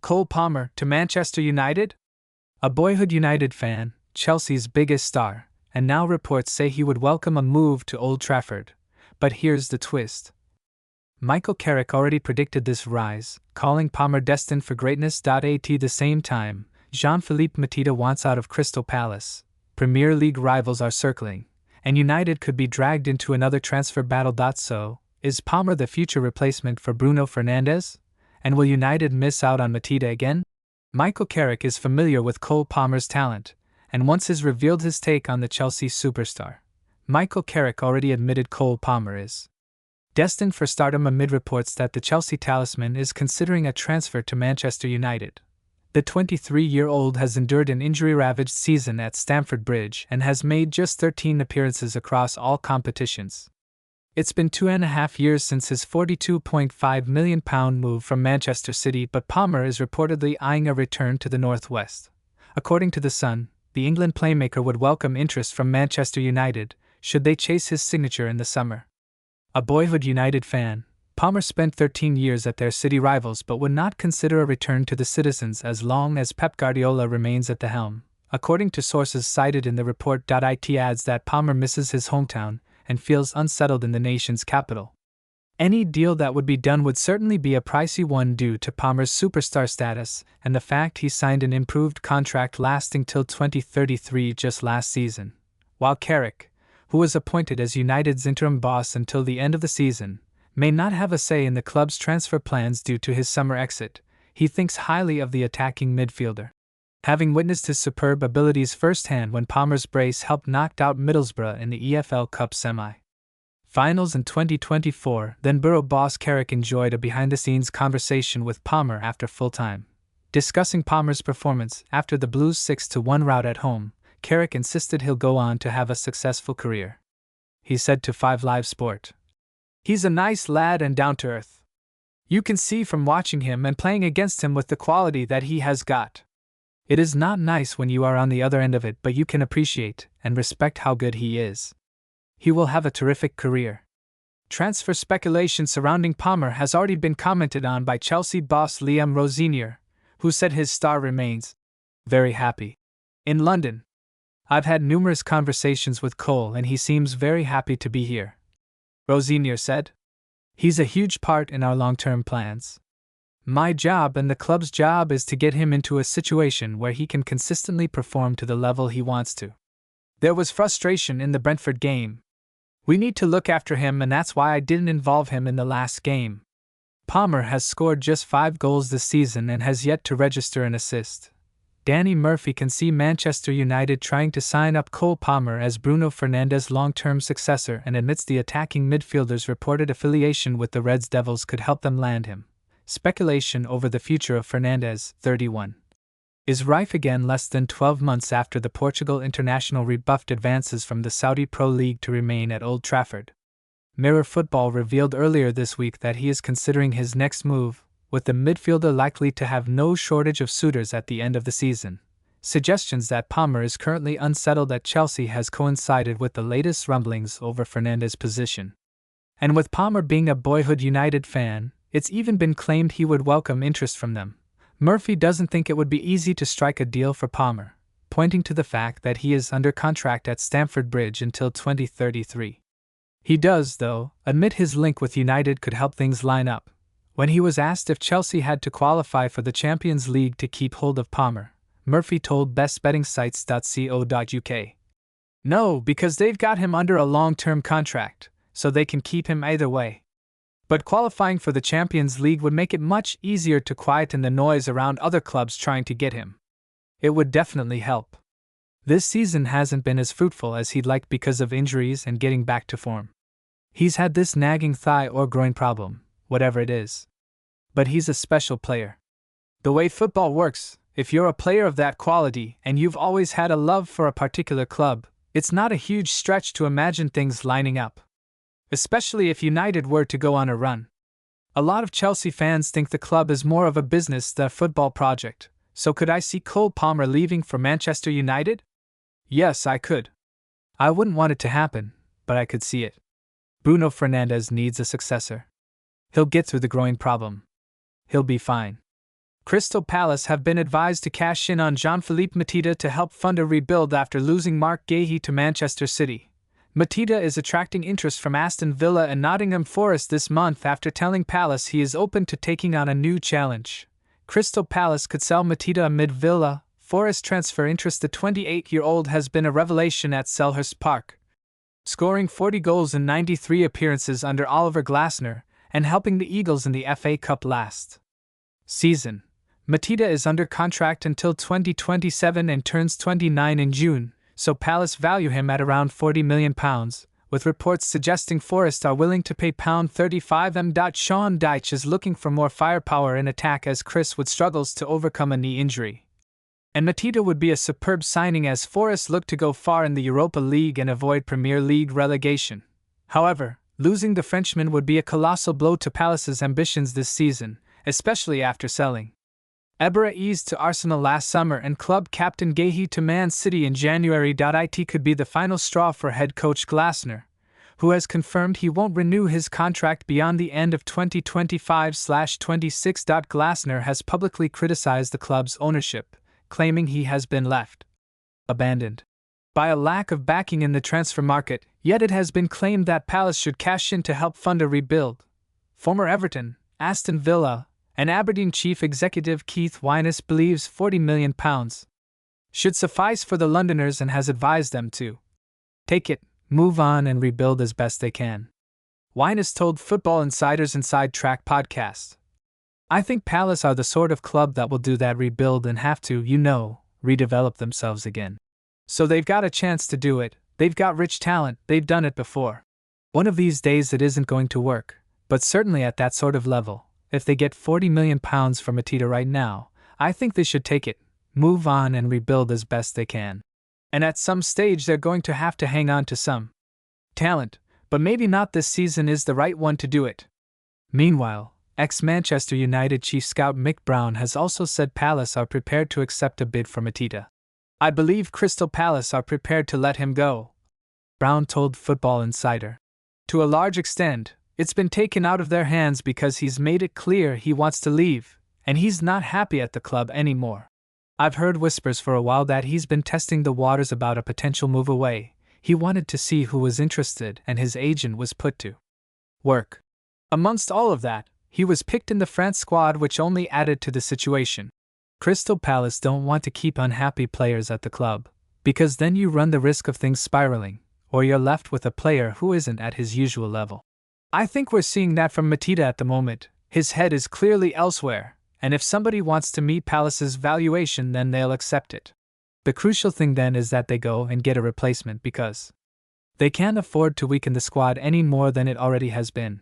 Cole Palmer to Manchester United? A boyhood United fan, Chelsea's biggest star, and now reports say he would welcome a move to Old Trafford. But here's the twist. Michael Carrick already predicted this rise, calling Palmer destined for greatness. At the same time, Jean-Philippe Mateta wants out of Crystal Palace. Premier League rivals are circling, and United could be dragged into another transfer battle. So, is Palmer the future replacement for Bruno Fernandes? And will United miss out on Mateta again? Michael Carrick is familiar with Cole Palmer's talent, and once has revealed his take on the Chelsea superstar. Michael Carrick already admitted Cole Palmer is destined for stardom amid reports that the Chelsea talisman is considering a transfer to Manchester United. The 23-year-old has endured an injury-ravaged season at Stamford Bridge and has made just 13 appearances across all competitions. It's been 2.5 years since his £42.5 million move from Manchester City, but Palmer is reportedly eyeing a return to the Northwest. According to The Sun, the England playmaker would welcome interest from Manchester United, should they chase his signature in the summer. A boyhood United fan, Palmer spent 13 years at their city rivals but would not consider a return to the Citizens as long as Pep Guardiola remains at the helm. According to sources cited in the report, it adds that Palmer misses his hometown and feels unsettled in the nation's capital. Any deal that would be done would certainly be a pricey one due to Palmer's superstar status and the fact he signed an improved contract lasting till 2033 just last season. While Carrick, who was appointed as United's interim boss until the end of the season, may not have a say in the club's transfer plans due to his summer exit, he thinks highly of the attacking midfielder. Having witnessed his superb abilities firsthand when Palmer's brace helped knock out Middlesbrough in the EFL Cup semi-finals in 2024, then Borough boss Carrick enjoyed a behind-the-scenes conversation with Palmer after full-time. Discussing Palmer's performance after the Blues' 6-1 rout at home, Carrick insisted he'll go on to have a successful career. He said to 5 Live Sport, "He's a nice lad and down-to-earth. You can see from watching him and playing against him with the quality that he has got. It is not nice when you are on the other end of it, but you can appreciate and respect how good he is. He will have a terrific career." Transfer speculation surrounding Palmer has already been commented on by Chelsea boss Liam Rosenior, who said his star remains very happy in London. "I've had numerous conversations with Cole and he seems very happy to be here," Rosenior said. "He's a huge part in our long-term plans. My job and the club's job is to get him into a situation where he can consistently perform to the level he wants to. There was frustration in the Brentford game. We need to look after him, and that's why I didn't involve him in the last game." Palmer has scored just 5 goals this season and has yet to register an assist. Danny Murphy can see Manchester United trying to sign up Cole Palmer as Bruno Fernandes' long-term successor and admits the attacking midfielder's reported affiliation with the Reds Devils could help them land him. Speculation over the future of Fernandes, 31, is rife again less than 12 months after the Portugal international rebuffed advances from the Saudi Pro League to remain at Old Trafford. Mirror Football revealed earlier this week that he is considering his next move, with the midfielder likely to have no shortage of suitors at the end of the season. Suggestions that Palmer is currently unsettled at Chelsea has coincided with the latest rumblings over Fernandes' position. And with Palmer being a boyhood United fan, it's even been claimed he would welcome interest from them. Murphy doesn't think it would be easy to strike a deal for Palmer, pointing to the fact that he is under contract at Stamford Bridge until 2033. He does, though, admit his link with United could help things line up. When he was asked if Chelsea had to qualify for the Champions League to keep hold of Palmer, Murphy told bestbettingsites.co.uk, "No, because they've got him under a long-term contract, so they can keep him either way. But qualifying for the Champions League would make it much easier to quieten the noise around other clubs trying to get him. It would definitely help. This season hasn't been as fruitful as he'd like because of injuries and getting back to form. He's had this nagging thigh or groin problem, whatever it is. But he's a special player. The way football works, if you're a player of that quality and you've always had a love for a particular club, it's not a huge stretch to imagine things lining up. Especially if United were to go on a run. A lot of Chelsea fans think the club is more of a business than a football project, so could I see Cole Palmer leaving for Manchester United? Yes, I could. I wouldn't want it to happen, but I could see it. Bruno Fernandes needs a successor. He'll get through the groin problem. He'll be fine. Crystal Palace have been advised to cash in on Jean-Philippe Mateta to help fund a rebuild after losing Mark Guéhi to Manchester City. Mateta is attracting interest from Aston Villa and Nottingham Forest this month after telling Palace he is open to taking on a new challenge. Crystal Palace could sell Mateta amid Villa Forest transfer interest. The 28-year-old has been a revelation at Selhurst Park, scoring 40 goals in 93 appearances under Oliver Glasner and helping the Eagles in the FA Cup last season. Mateta is under contract until 2027 and turns 29 in June, so Palace value him at around £40 million, with reports suggesting Forest are willing to pay £35 million. Sean Dyche is looking for more firepower in attack as Chris Wood struggles to overcome a knee injury. And Mateta would be a superb signing as Forest look to go far in the Europa League and avoid Premier League relegation. However, losing the Frenchman would be a colossal blow to Palace's ambitions this season, especially after selling Ebra eased to Arsenal last summer and club captain Guéhi to Man City in January. It could be the final straw for head coach Glasner, who has confirmed he won't renew his contract beyond the end of 2025/26. Glasner has publicly criticized the club's ownership, claiming he has been left abandoned by a lack of backing in the transfer market, yet it has been claimed that Palace should cash in to help fund a rebuild. Former Everton, Aston Villa, and Aberdeen chief executive Keith Wyness believes £40 million should suffice for the Londoners and has advised them to take it, move on and rebuild as best they can. Wyness told Football Insider's Inside Track podcast, "I think Palace are the sort of club that will do that rebuild and have to, redevelop themselves again. So they've got a chance to do it, they've got rich talent, they've done it before. One of these days it isn't going to work, but certainly at that sort of level. If they get £40 million for Mateta right now, I think they should take it, move on and rebuild as best they can. And at some stage they're going to have to hang on to some talent, but maybe not this season is the right one to do it." Meanwhile, ex-Manchester United chief scout Mick Brown has also said Palace are prepared to accept a bid for Mateta. "I believe Crystal Palace are prepared to let him go," Brown told Football Insider. "To a large extent, it's been taken out of their hands because he's made it clear he wants to leave, and he's not happy at the club anymore. I've heard whispers for a while that he's been testing the waters about a potential move away. He wanted to see who was interested and his agent was put to work. Amongst all of that, he was picked in the France squad, which only added to the situation. Crystal Palace don't want to keep unhappy players at the club, because then you run the risk of things spiraling, or you're left with a player who isn't at his usual level. I think we're seeing that from Mateta at the moment. His head is clearly elsewhere, and if somebody wants to meet Palace's valuation then they'll accept it. The crucial thing then is that they go and get a replacement because they can't afford to weaken the squad any more than it already has been.